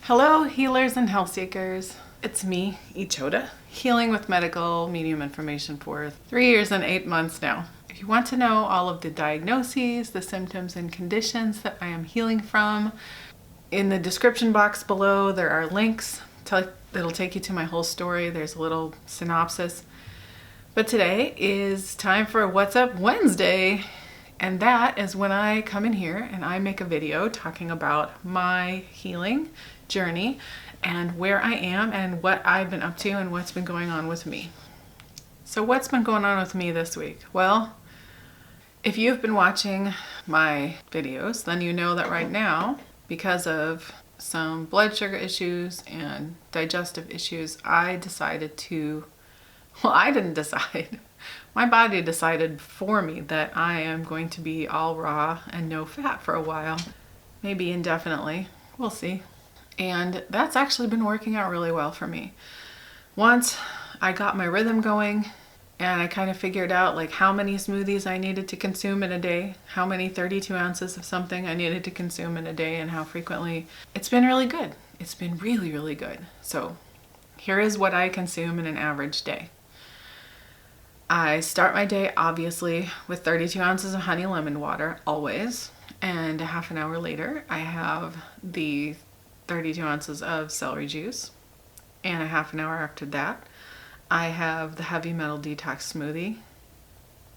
Hello, healers and health seekers. It's me, Ichoda, healing with medical medium information for 3 years and 8 months now. If you want to know all of the diagnoses, the symptoms and conditions that I am healing from, in the description box below there are links that'll take you to my whole story. There's a little synopsis. But today is time for What's Up Wednesday. And that is when I come in here and I make a video talking about my healing journey and where I am and what I've been up to and what's been going on with me. So what's been going on with me this week? Well, if you've been watching my videos, then you know that right now, because of some blood sugar issues and digestive issues, I decided to, well, I didn't decide. My body decided for me that I am going to be all raw and no fat for a while, maybe indefinitely. We'll see. And that's actually been working out really well for me. Once I got my rhythm going and I kind of figured out like how many smoothies I needed to consume in a day, how many 32 ounces of something I needed to consume in a day and how frequently, it's been really good. It's been really, really good. So here is what I consume in an average day. I start my day obviously with 32 ounces of honey lemon water, always. And a half an hour later, I have the 32 ounces of celery juice. And a half an hour after that, I have the heavy metal detox smoothie.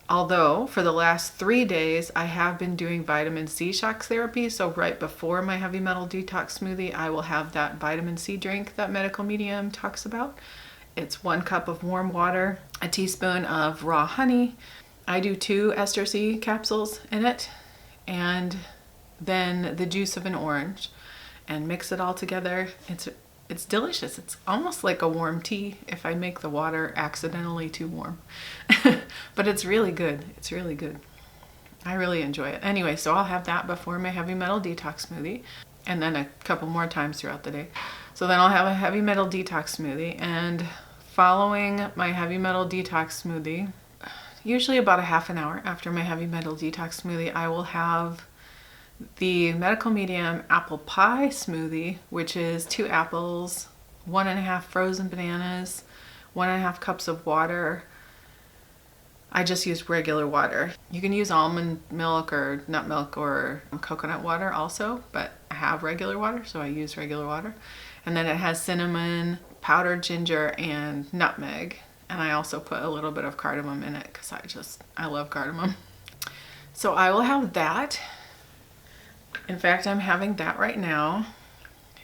Although for the last 3 days, I have been doing vitamin C shock therapy. So right before my heavy metal detox smoothie, I will have that vitamin C drink that Medical Medium talks about. It's 1 cup of warm water, a teaspoon of raw honey. I do 2 ester C capsules in it, and then the juice of an orange, and mix it all together. It's delicious. It's almost like a warm tea if I make the water accidentally too warm. But it's really good. It's really good. I really enjoy it. Anyway, so I'll have that before my heavy metal detox smoothie, and then a couple more times throughout the day. So then I'll have a heavy metal detox smoothie, and following my heavy metal detox smoothie, usually about a half an hour after my heavy metal detox smoothie, I will have the Medical Medium apple pie smoothie, which is 2 apples, 1.5 frozen bananas, 1.5 cups of water. I just use regular water. You can use almond milk or nut milk or coconut water also, but I have regular water, so I use regular water. And then it has cinnamon, powdered ginger, and nutmeg. And I also put a little bit of cardamom in it because I love cardamom. So I will have that. In fact, I'm having that right now,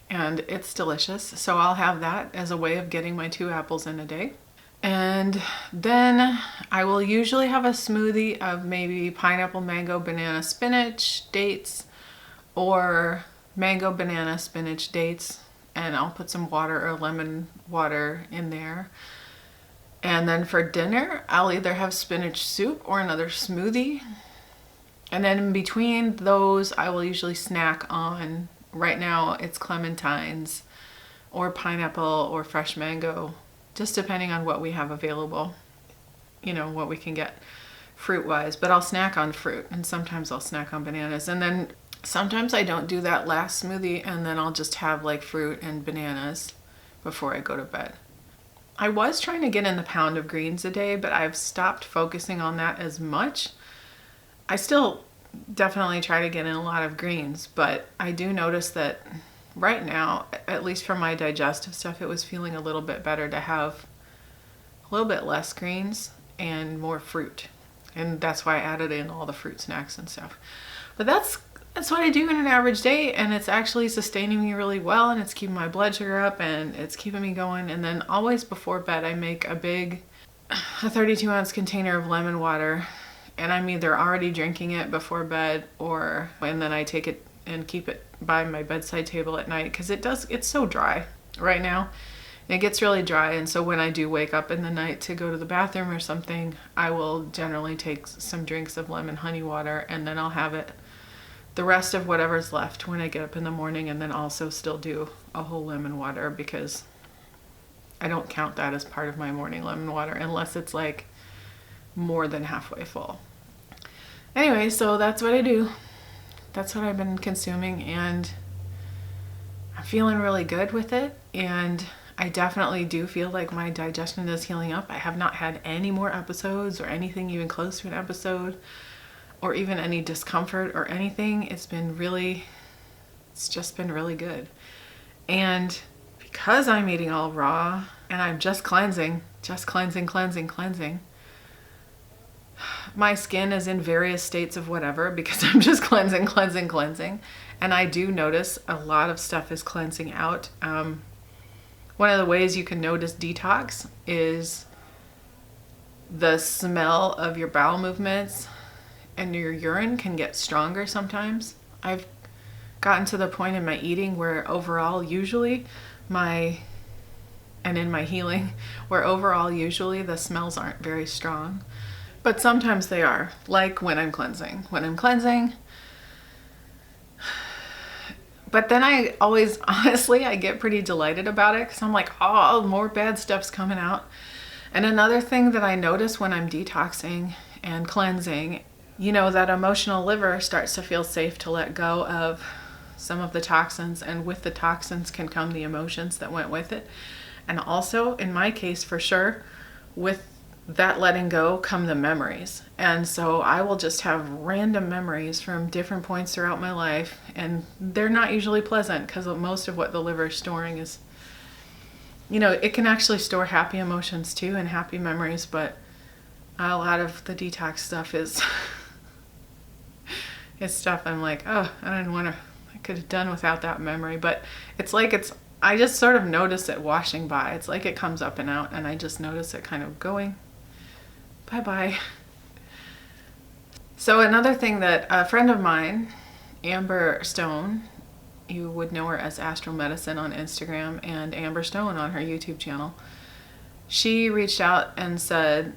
and it's delicious. So I'll have that as a way of getting my 2 apples in a day. And then I will usually have a smoothie of maybe pineapple, mango, banana, spinach, dates, or mango, banana, spinach, dates. And I'll put some water or lemon water in there. And then for dinner, I'll either have spinach soup or another smoothie. And then in between those, I will usually snack on, right now it's clementines or pineapple or fresh mango, just depending on what we have available, you know, what we can get fruit-wise. But I'll snack on fruit, and sometimes I'll snack on bananas. And then sometimes I don't do that last smoothie, and then I'll just have like fruit and bananas before I go to bed. I was trying to get in the pound of greens a day, but I've stopped focusing on that as much. I still definitely try to get in a lot of greens, but I do notice that right now, at least for my digestive stuff, it was feeling a little bit better to have a little bit less greens and more fruit. And that's why I added in all the fruit snacks and stuff. But that's what I do in an average day, and it's actually sustaining me really well, and it's keeping my blood sugar up, and it's keeping me going. And then always before bed, I make a 32-ounce container of lemon water, and I'm either already drinking it before bed, and then I take it and keep it by my bedside table at night, because it's so dry right now. It gets really dry, and so when I do wake up in the night to go to the bathroom or something, I will generally take some drinks of lemon honey water, and then I'll have it the rest of whatever's left when I get up in the morning, and then also still do a whole lemon water, because I don't count that as part of my morning lemon water unless it's like more than halfway full. Anyway, so that's what I do. That's what I've been consuming, and I'm feeling really good with it, and I definitely do feel like my digestion is healing up. I have not had any more episodes or anything even close to an episode or even any discomfort or anything. It's just been really good. And because I'm eating all raw and I'm just cleansing, my skin is in various states of whatever because I'm just cleansing. And I do notice a lot of stuff is cleansing out. One of the ways you can notice detox is the smell of your bowel movements, and your urine can get stronger sometimes. I've gotten to the point in my eating where overall usually in my healing, where overall usually the smells aren't very strong. But sometimes they are, like when I'm cleansing. But then I always, honestly, I get pretty delighted about it because I'm like, oh, more bad stuff's coming out. And another thing that I notice when I'm detoxing and cleansing, that emotional liver starts to feel safe to let go of some of the toxins, and with the toxins can come the emotions that went with it. And also, in my case, for sure, with that letting go come the memories. And so I will just have random memories from different points throughout my life, and they're not usually pleasant because most of what the liver is storing is, it can actually store happy emotions too and happy memories, but a lot of the detox stuff is it's stuff I'm like, oh, I could have done without that memory. But I just sort of notice it washing by. It's like it comes up and out, and I just notice it kind of going bye-bye. So another thing that a friend of mine, Amber Stone, you would know her as Astral Medicine on Instagram and Amber Stone on her YouTube channel, she reached out and said,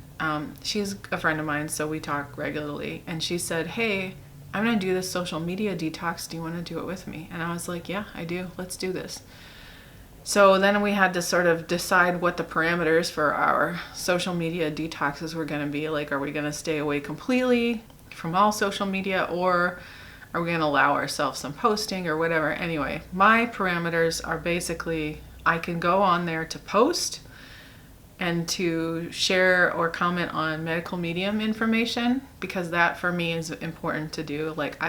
she's a friend of mine, so we talk regularly, and she said, hey, I'm going to do this social media detox. Do you want to do it with me? And I was like, yeah, I do. Let's do this. So then we had to sort of decide what the parameters for our social media detoxes were going to be. Like, are we going to stay away completely from all social media, or are we going to allow ourselves some posting or whatever? Anyway, my parameters are basically I can go on there to post and to share or comment on medical medium information, because that for me is important to do. Like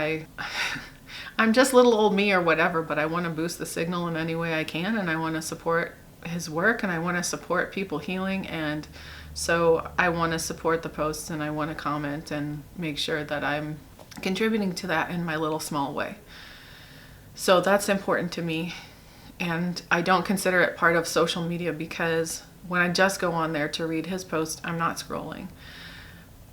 I'm just little old me or whatever, but I want to boost the signal in any way I can, and I want to support his work, and I want to support people healing, and so I want to support the posts, and I want to comment and make sure that I'm contributing to that in my little small way. So that's important to me, and I don't consider it part of social media because when I just go on there to read his post, I'm not scrolling.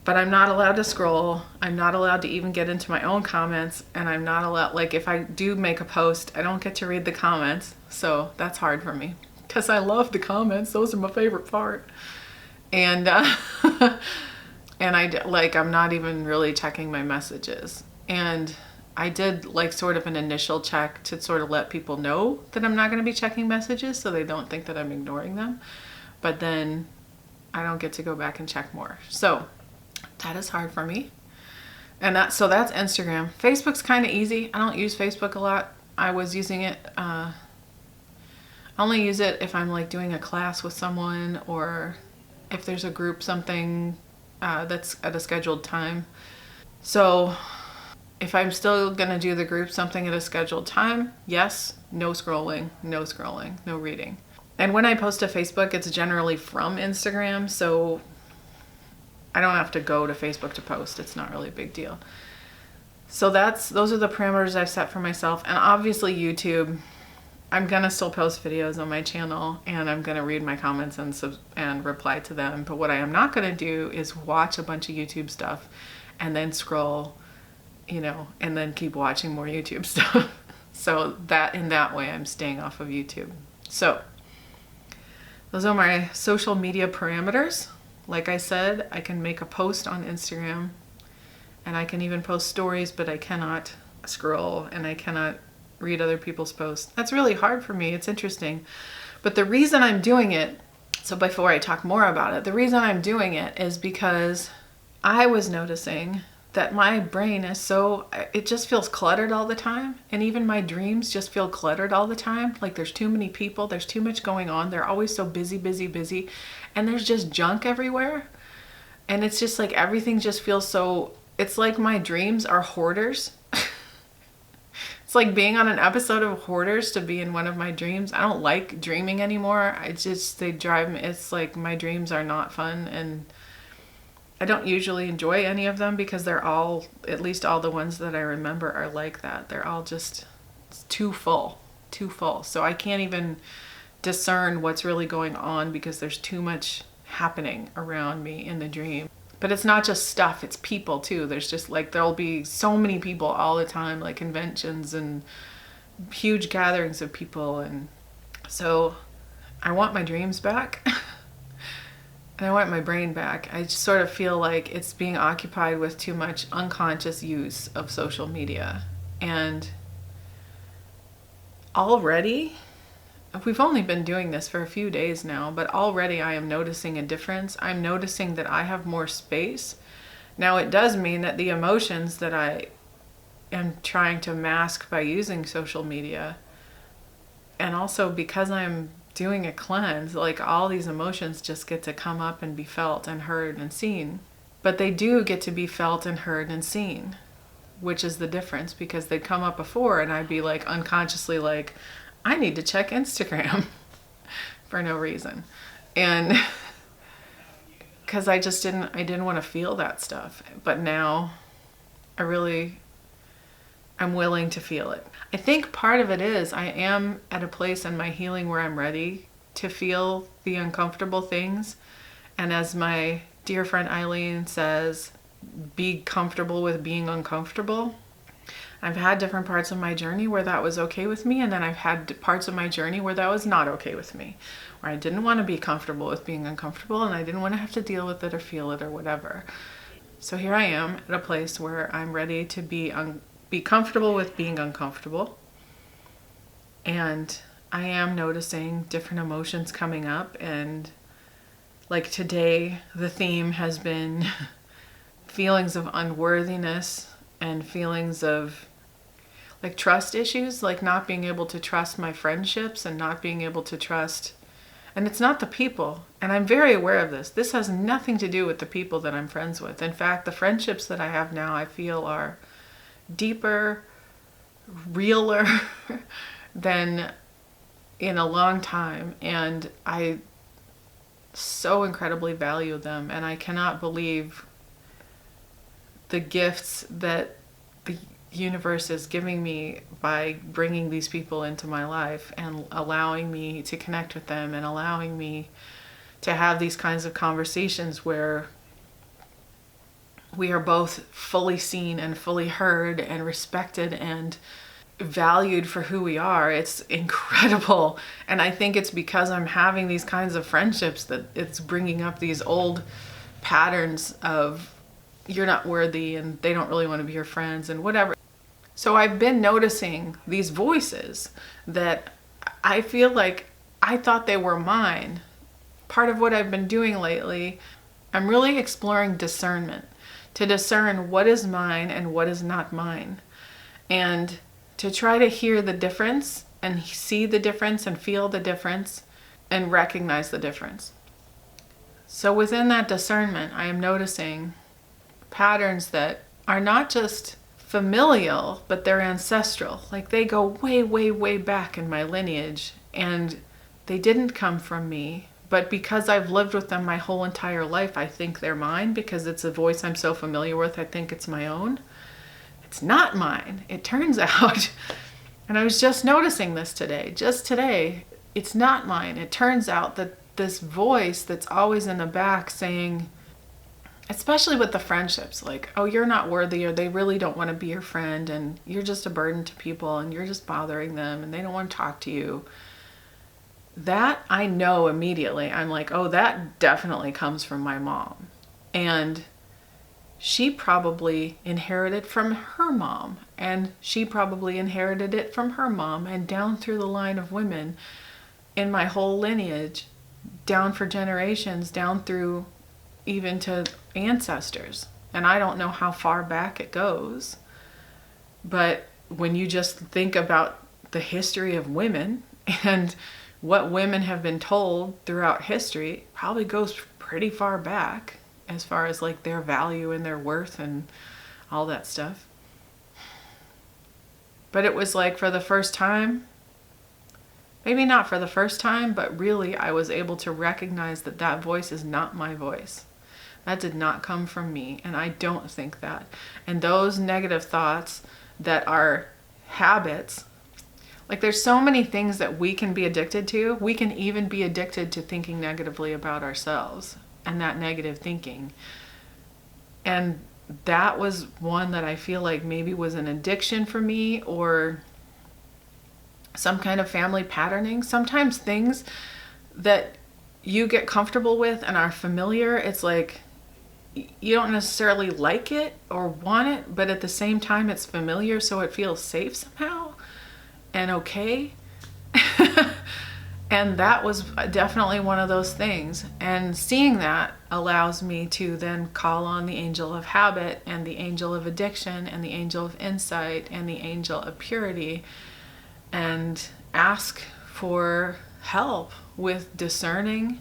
But I'm not allowed to scroll. I'm not allowed to even get into my own comments, and I'm not allowed, like if I do make a post, I don't get to read the comments. So that's hard for me because I love the comments. Those are my favorite part. And and I'm not even really checking my messages. And I did like sort of an initial check to sort of let people know that I'm not going to be checking messages so they don't think that I'm ignoring them. But then I don't get to go back and check more. So that is hard for me. And that's Instagram. Facebook's kind of easy. I don't use Facebook a lot. I was using it, I only use it if I'm like doing a class with someone, or if there's a group something that's at a scheduled time. So if I'm still gonna do the group something at a scheduled time, yes, no scrolling, no reading. And when I post to Facebook, it's generally from Instagram, so I don't have to go to Facebook to post. It's not really a big deal. So those are the parameters I've set for myself. And obviously YouTube, I'm gonna still post videos on my channel, and I'm gonna read my comments and reply to them. But what I am not gonna do is watch a bunch of YouTube stuff and then scroll, and then keep watching more YouTube stuff. So in that way, I'm staying off of YouTube. So those are my social media parameters. Like I said, I can make a post on Instagram, and I can even post stories, but I cannot scroll, and I cannot read other people's posts. That's really hard for me. It's interesting. But the reason I'm doing it, so before I talk more about it, the reason I'm doing it is because I was noticing that my brain is so, it just feels cluttered all the time. And even my dreams just feel cluttered all the time. Like there's too many people, there's too much going on. They're always so busy, busy, busy. And there's just junk everywhere. And it's just like everything just feels so, it's like my dreams are hoarders. It's like being on an episode of Hoarders to be in one of my dreams. I don't like dreaming anymore. They drive me, it's like my dreams are not fun, and I don't usually enjoy any of them because they're all, at least all the ones that I remember are like that. They're all just too full. So I can't even discern what's really going on because there's too much happening around me in the dream. But it's not just stuff, it's people too. There's just like, there'll be so many people all the time, like conventions and huge gatherings of people. And so I want my dreams back and I want my brain back. I just sort of feel like it's being occupied with too much unconscious use of social media. And already, we've only been doing this for a few days now, but already I am noticing a difference. I'm noticing that I have more space. Now it does mean that the emotions that I am trying to mask by using social media, and also because I'm doing a cleanse, like all these emotions just get to come up and be felt and heard and seen. But they do get to be felt and heard and seen, which is the difference, because they'd come up before and I'd be like unconsciously like, I need to check Instagram for no reason. And because I didn't want to feel that stuff. But now I'm willing to feel it. I think part of it is I am at a place in my healing where I'm ready to feel the uncomfortable things. And as my dear friend Eileen says, be comfortable with being uncomfortable. I've had different parts of my journey where that was okay with me, and then I've had parts of my journey where that was not okay with me, where I didn't want to be comfortable with being uncomfortable, and I didn't want to have to deal with it or feel it or whatever. So here I am at a place where I'm ready to be comfortable with being uncomfortable, and I am noticing different emotions coming up. And like today, the theme has been feelings of unworthiness and feelings of like trust issues, like not being able to trust my friendships and not being able to trust, and it's not the people, and I'm very aware of this. This has nothing to do with the people that I'm friends with. In fact, the friendships that I have now, I feel are deeper, realer than in a long time, and I so incredibly value them, and I cannot believe the gifts that the universe is giving me by bringing these people into my life and allowing me to connect with them and allowing me to have these kinds of conversations where we are both fully seen and fully heard and respected and valued for who we are. It's incredible. And I think it's because I'm having these kinds of friendships that it's bringing up these old patterns of you're not worthy and they don't really want to be your friends and whatever. So I've been noticing these voices that I feel like I thought they were mine. Part of what I've been doing lately, I'm really exploring discernment, to discern what is mine and what is not mine, and to try to hear the difference and see the difference and feel the difference and recognize the difference. So within that discernment, I am noticing patterns that are not just familial, but they're ancestral. Like they go way, way, way back in my lineage, and they didn't come from me. But because I've lived with them my whole entire life, I think they're mine because it's a voice I'm so familiar with. I think it's my own. It's not mine, it turns out. And I was just noticing this today, it's not mine. It turns out that this voice that's always in the back saying, especially with the friendships, like, oh, you're not worthy, or they really don't want to be your friend, and you're just a burden to people, and you're just bothering them, and they don't want to talk to you. That I know immediately. I'm like, oh, that definitely comes from my mom. And she probably inherited from her mom, and she probably inherited it from her mom, and down through the line of women in my whole lineage, down for generations, down through even to ancestors. And I don't know how far back it goes. But when you just think about the history of women and what women have been told throughout history, it probably goes pretty far back as far as like their value and their worth and all that stuff. But it was like for the first time, maybe not for the first time, but really I was able to recognize that that voice is not my voice. That did not come from me, and I don't think that. And those negative thoughts that are habits, like there's so many things that we can be addicted to. We can even be addicted to thinking negatively about ourselves and that negative thinking. And that was one that I feel like maybe was an addiction for me, or some kind of family patterning. Sometimes things that you get comfortable with and are familiar, it's like you don't necessarily like it or want it, but at the same time it's familiar, so it feels safe somehow and okay. And that was definitely one of those things. And seeing that allows me to then call on the angel of habit and the angel of addiction and the angel of insight and the angel of purity, and ask for help with discerning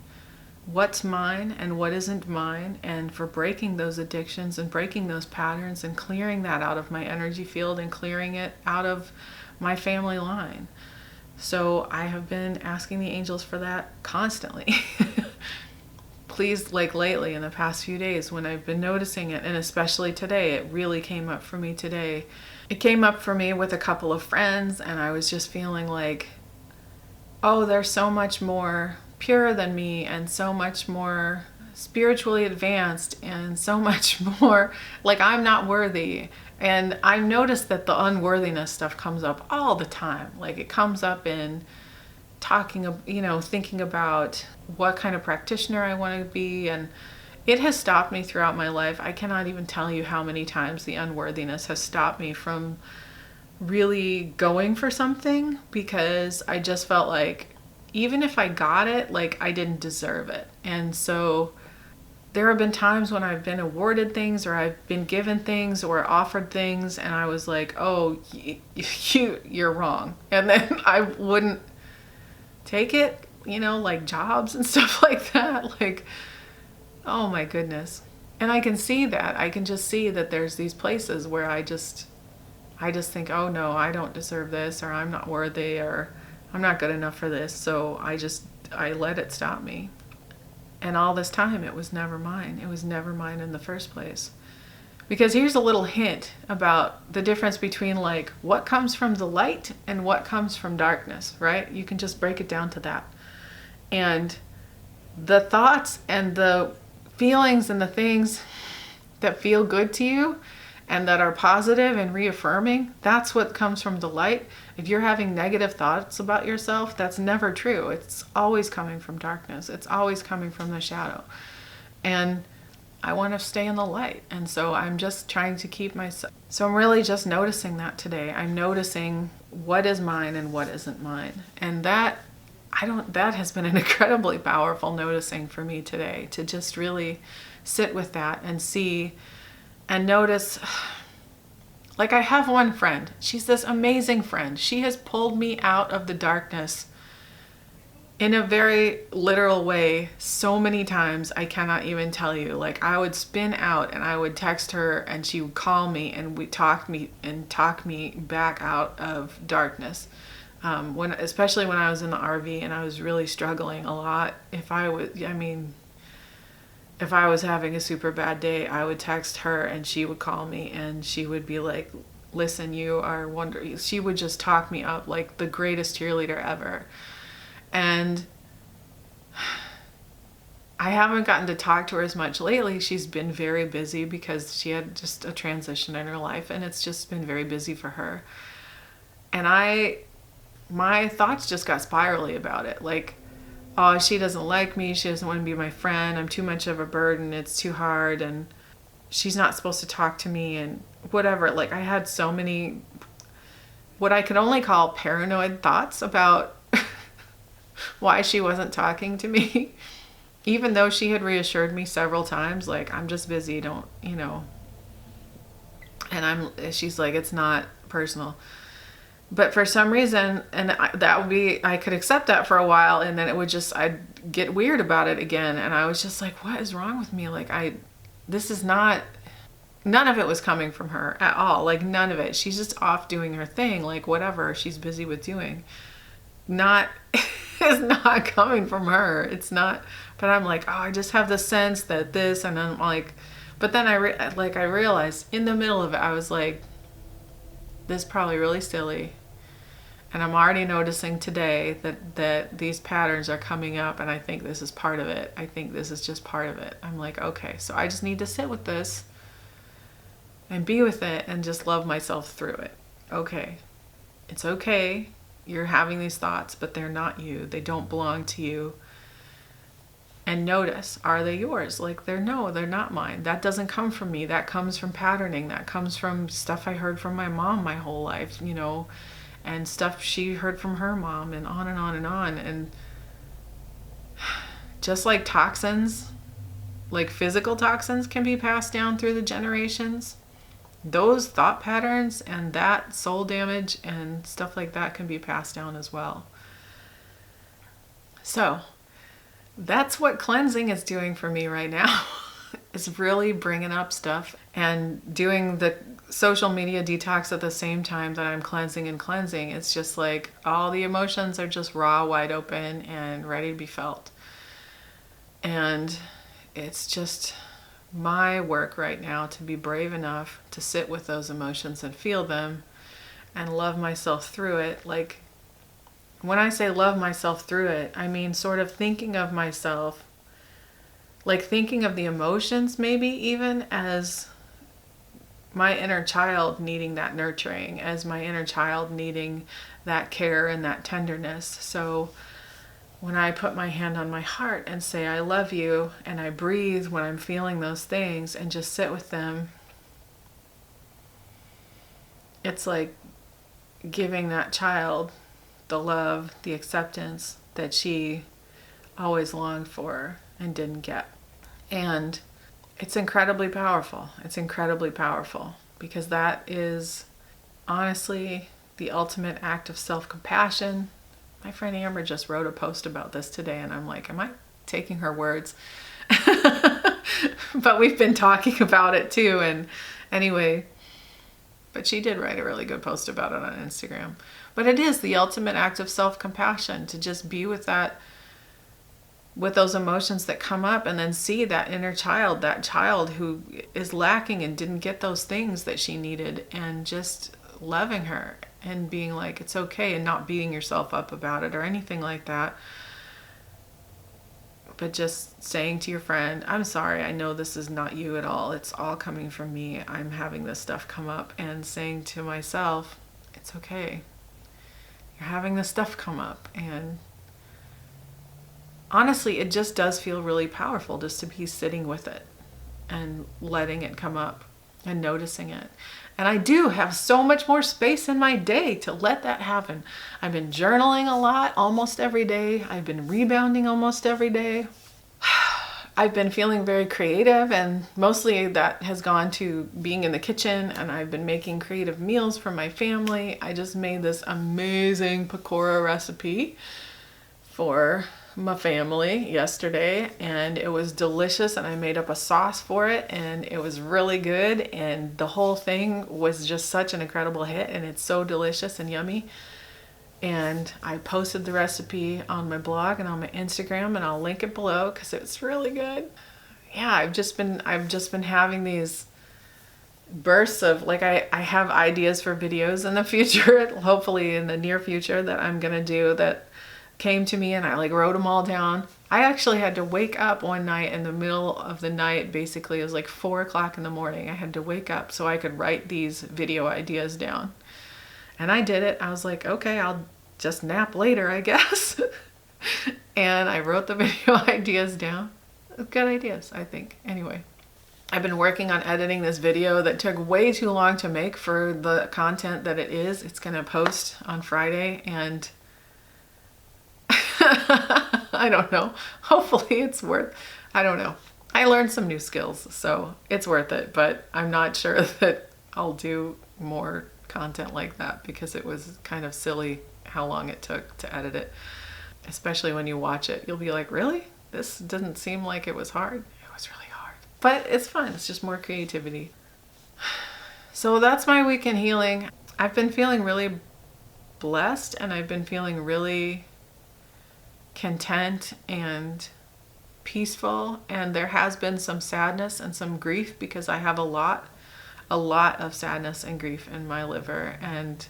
what's mine and what isn't mine, and for breaking those addictions and breaking those patterns and clearing that out of my energy field and clearing it out of my family line. So I have been asking the angels for that constantly. Please, like lately in the past few days when I've been noticing it, and especially today, it really came up for me today. It came up for me with a couple of friends, and I was just feeling like, oh, they're so much more pure than me and so much more spiritually advanced and so much more like I'm not worthy. And I've noticed that the unworthiness stuff comes up all the time. Like it comes up in talking, thinking about what kind of practitioner I want to be. And it has stopped me throughout my life. I cannot even tell you how many times the unworthiness has stopped me from really going for something, because I just felt like even if I got it, like I didn't deserve it. And so there have been times when I've been awarded things or I've been given things or offered things, and I was like, oh, you're wrong. And then I wouldn't take it, like jobs and stuff like that. Like, oh my goodness. And I can see that. I can just see that there's these places where I just think, oh no, I don't deserve this, or I'm not worthy, or I'm not good enough for this. So I let it stop me. And all this time, it was never mine. It was never mine in the first place. Because here's a little hint about the difference between like what comes from the light and what comes from darkness, right? You can just break it down to that. And the thoughts and the feelings and the things that feel good to you and that are positive and reaffirming, that's what comes from the light. If you're having negative thoughts about yourself, that's never true. It's always coming from darkness. It's always coming from the shadow. And I want to stay in the light. And so I'm just trying to keep myself. So I'm really just noticing that today. I'm noticing what is mine and what isn't mine. And that has been an incredibly powerful noticing for me today, to just really sit with that and see and notice. Like I have one friend, she's this amazing friend. She has pulled me out of the darkness in a very literal way so many times I cannot even tell you. Like I would spin out and I would text her and she would call me and we talk me back out of darkness. Especially when I was in the RV and I was really struggling a lot. If I was having a super bad day, I would text her and she would call me and she would be like, listen, you are wonderful. She would just talk me up like the greatest cheerleader ever. And I haven't gotten to talk to her as much lately. She's been very busy because she had just a transition in her life and it's just been very busy for her. And my thoughts just got spirally about it. Like, oh, she doesn't like me. She doesn't want to be my friend. I'm too much of a burden. It's too hard. And she's not supposed to talk to me and whatever. Like I had so many, what I could only call paranoid thoughts about why she wasn't talking to me. Even though she had reassured me several times, like, I'm just busy. Don't And she's like, it's not personal. But for some reason, and I could accept that for a while, and then I'd get weird about it again. And I was just like, what is wrong with me? Like, this is not, none of it was coming from her at all. Like, none of it. She's just off doing her thing, like whatever she's busy with doing. It's not coming from her. It's not, but I'm like, oh, I just have the sense that this, and I'm like, but then I realized in the middle of it, I was like, this is probably really silly. And I'm already noticing today that these patterns are coming up, and I think this is part of it. I think this is just part of it. I'm like, okay, so I just need to sit with this and be with it and just love myself through it. Okay, it's okay. You're having these thoughts, but they're not you. They don't belong to you. And notice, are they yours? Like, they're not mine. That doesn't come from me. That comes from patterning. That comes from stuff I heard from my mom my whole life, and stuff she heard from her mom, and on and on and on. And just like toxins, like physical toxins can be passed down through the generations, those thought patterns and that soul damage and stuff like that can be passed down as well. So that's what cleansing is doing for me right now. It's really bringing up stuff and doing the social media detox at the same time that I'm cleansing and cleansing. It's just like all the emotions are just raw, wide open, and ready to be felt. And it's just my work right now to be brave enough to sit with those emotions and feel them and love myself through it. Like, when I say love myself through it, I mean sort of thinking of myself, like thinking of the emotions maybe even as my inner child needing that nurturing, as my inner child needing that care and that tenderness. So when I put my hand on my heart and say, I love you, and I breathe when I'm feeling those things and just sit with them, it's like giving that child the love, the acceptance that she always longed for and didn't get. And it's incredibly powerful. It's incredibly powerful because that is honestly the ultimate act of self-compassion. My friend Amber just wrote a post about this today, and I'm like, am I taking her words? But we've been talking about it too. And anyway, but she did write a really good post about it on Instagram. But it is the ultimate act of self-compassion to just be with that, with those emotions that come up, and then see that inner child, that child who is lacking and didn't get those things that she needed, and just loving her and being like, it's okay, and not beating yourself up about it or anything like that. But just saying to your friend, I'm sorry, I know this is not you at all. It's all coming from me. I'm having this stuff come up, and saying to myself, it's okay. You're having this stuff come up. And honestly, it just does feel really powerful just to be sitting with it and letting it come up and noticing it. And I do have so much more space in my day to let that happen. I've been journaling a lot, almost every day. I've been rebounding almost every day. I've been feeling very creative, and mostly that has gone to being in the kitchen, and I've been making creative meals for my family. I just made this amazing pakora recipe for my family yesterday, and it was delicious, and I made up a sauce for it, and it was really good, and the whole thing was just such an incredible hit, and it's so delicious and yummy. And I posted the recipe on my blog and on my Instagram, and I'll link it below because it's really good. Yeah, I've just been having these bursts of, like, I have ideas for videos in the future, hopefully in the near future, that I'm gonna do, that came to me, and I wrote them all down. I actually had to wake up one night in the middle of the night. Basically, it was like 4 o'clock in the morning. I had to wake up so I could write these video ideas down. And I did it. I was like, okay, I'll just nap later, I guess. And I wrote the video ideas down. Good ideas, I think. Anyway, I've been working on editing this video that took way too long to make for the content that it is. It's gonna post on Friday, and I don't know. Hopefully it's I don't know. I learned some new skills, so it's worth it, but I'm not sure that I'll do more content like that because it was kind of silly how long it took to edit it. Especially when you watch it, you'll be like, really? This didn't seem like it was hard. It was really hard. But it's fun. It's just more creativity. So that's my week in healing. I've been feeling really blessed, and I've been feeling really content and peaceful. And there has been some sadness and some grief because I have a lot of sadness and grief in my liver. And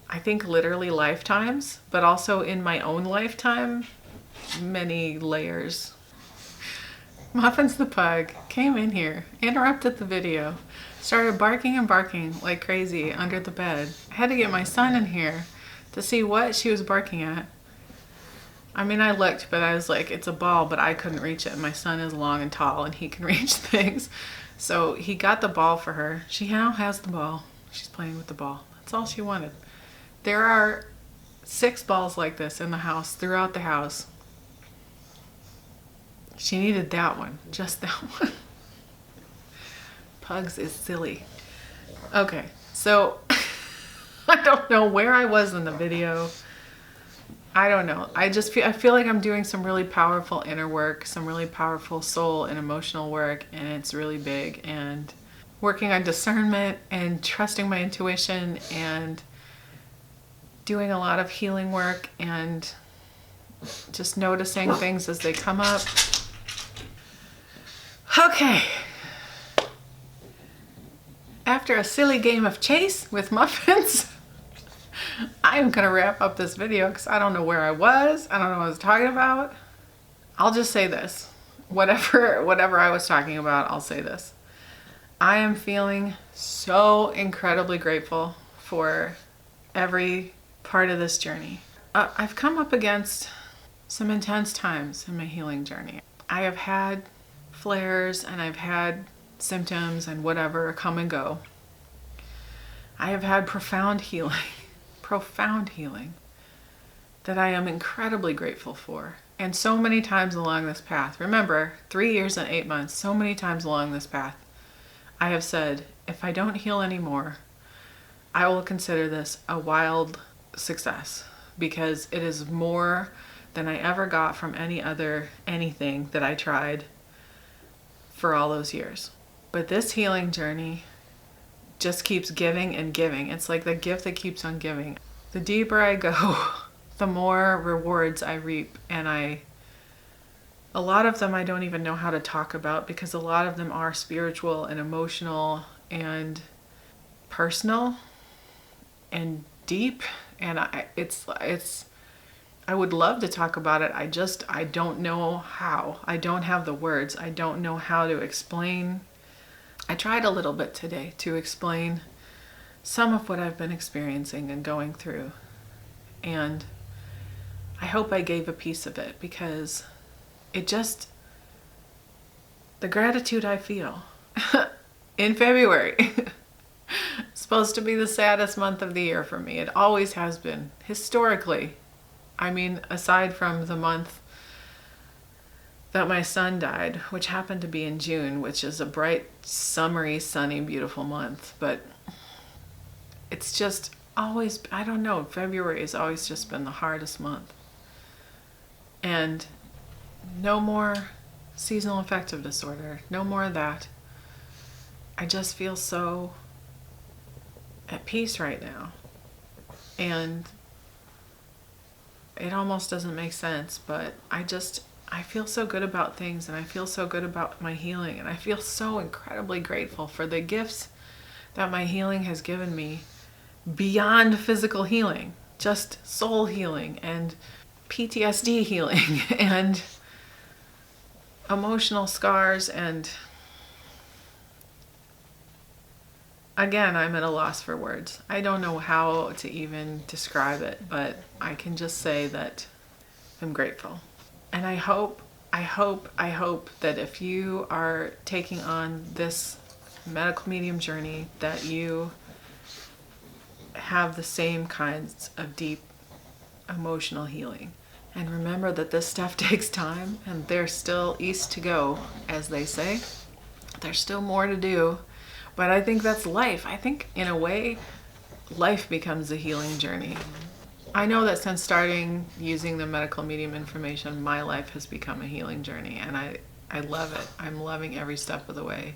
I think literally lifetimes, but also in my own lifetime, many layers. Muffins the pug came in here, interrupted the video, started barking and barking like crazy under the bed. I had to get my son in here to see what she was barking at. I mean, I looked, but I was like, it's a ball, but I couldn't reach it. My son is long and tall and he can reach things. So he got the ball for her. She now has the ball. She's playing with the ball. That's all she wanted. There are 6 balls like this in the house, throughout the house. She needed that one, just that one. Pugs is silly. Okay, so I don't know where I was in the video. I don't know. I feel like I'm doing some really powerful inner work, some really powerful soul and emotional work, and it's really big. And working on discernment and trusting my intuition and doing a lot of healing work and just noticing things as they come up. Okay. After a silly game of chase with Muffins, I'm gonna wrap up this video because I don't know where I was. I don't know what I was talking about. I'll just say this. Whatever I was talking about, I'll say this. I am feeling so incredibly grateful for every part of this journey. I've come up against some intense times in my healing journey. I have had flares and I've had symptoms and whatever come and go. I have had profound healing that I am incredibly grateful for. And so many times along this path, remember, 3 years and 8 months, so many times along this path, I have said, if I don't heal anymore, I will consider this a wild success because it is more than I ever got from anything that I tried for all those years. But this healing journey just keeps giving and giving. It's like the gift that keeps on giving. The deeper I go, the more rewards I reap. And a lot of them I don't even know how to talk about because a lot of them are spiritual and emotional and personal and deep. And I would love to talk about it. I don't know how. I don't have the words. I don't know how to explain. I tried a little bit today to explain some of what I've been experiencing and going through. And I hope I gave a piece of it because the gratitude I feel in February, it's supposed to be the saddest month of the year for me. It always has been, historically. I mean, aside from the month that my son died, which happened to be in June, which is a bright, summery, sunny, beautiful month. But it's just always, I don't know, February has always just been the hardest month. And no more seasonal affective disorder, no more of that. I just feel so at peace right now. And it almost doesn't make sense, but I feel so good about things, and I feel so good about my healing, and I feel so incredibly grateful for the gifts that my healing has given me beyond physical healing, just soul healing and PTSD healing and emotional scars. And again, I'm at a loss for words. I don't know how to even describe it, but I can just say that I'm grateful. And I hope that if you are taking on this medical medium journey, that you have the same kinds of deep emotional healing. And remember that this stuff takes time, and there's still east to go, as they say. There's still more to do, But I think that's life. I think in a way, life becomes a healing journey. I know that since starting using the medical medium information, my life has become a healing journey, and I love it. I'm loving every step of the way.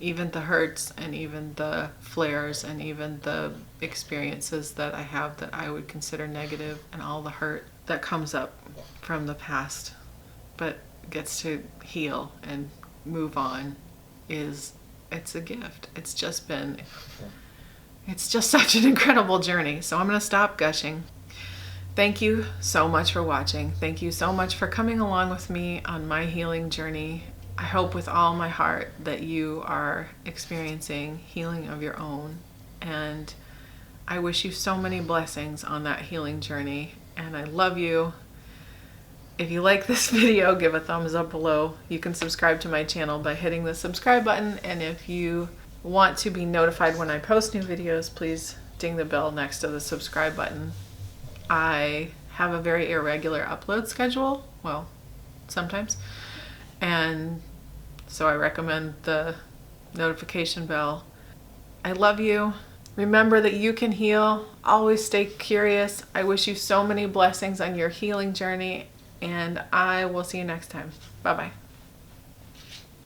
Even the hurts and even the flares and even the experiences that I have that I would consider negative, and all the hurt that comes up from the past but gets to heal and move on, it's a gift. It's just such an incredible journey. So I'm going to stop gushing. Thank you so much for watching. Thank you so much for coming along with me on my healing journey. I hope with all my heart that you are experiencing healing of your own. And I wish you so many blessings on that healing journey. And I love you. If you like this video, give a thumbs up below. You can subscribe to my channel by hitting the subscribe button. And if you want to be notified when I post new videos, please ding the bell next to the subscribe button. I have a very irregular upload schedule, well, sometimes, and so I recommend the notification bell. I love you. Remember that you can heal. Always stay curious. I wish you so many blessings on your healing journey, and I will see you next time. Bye-bye.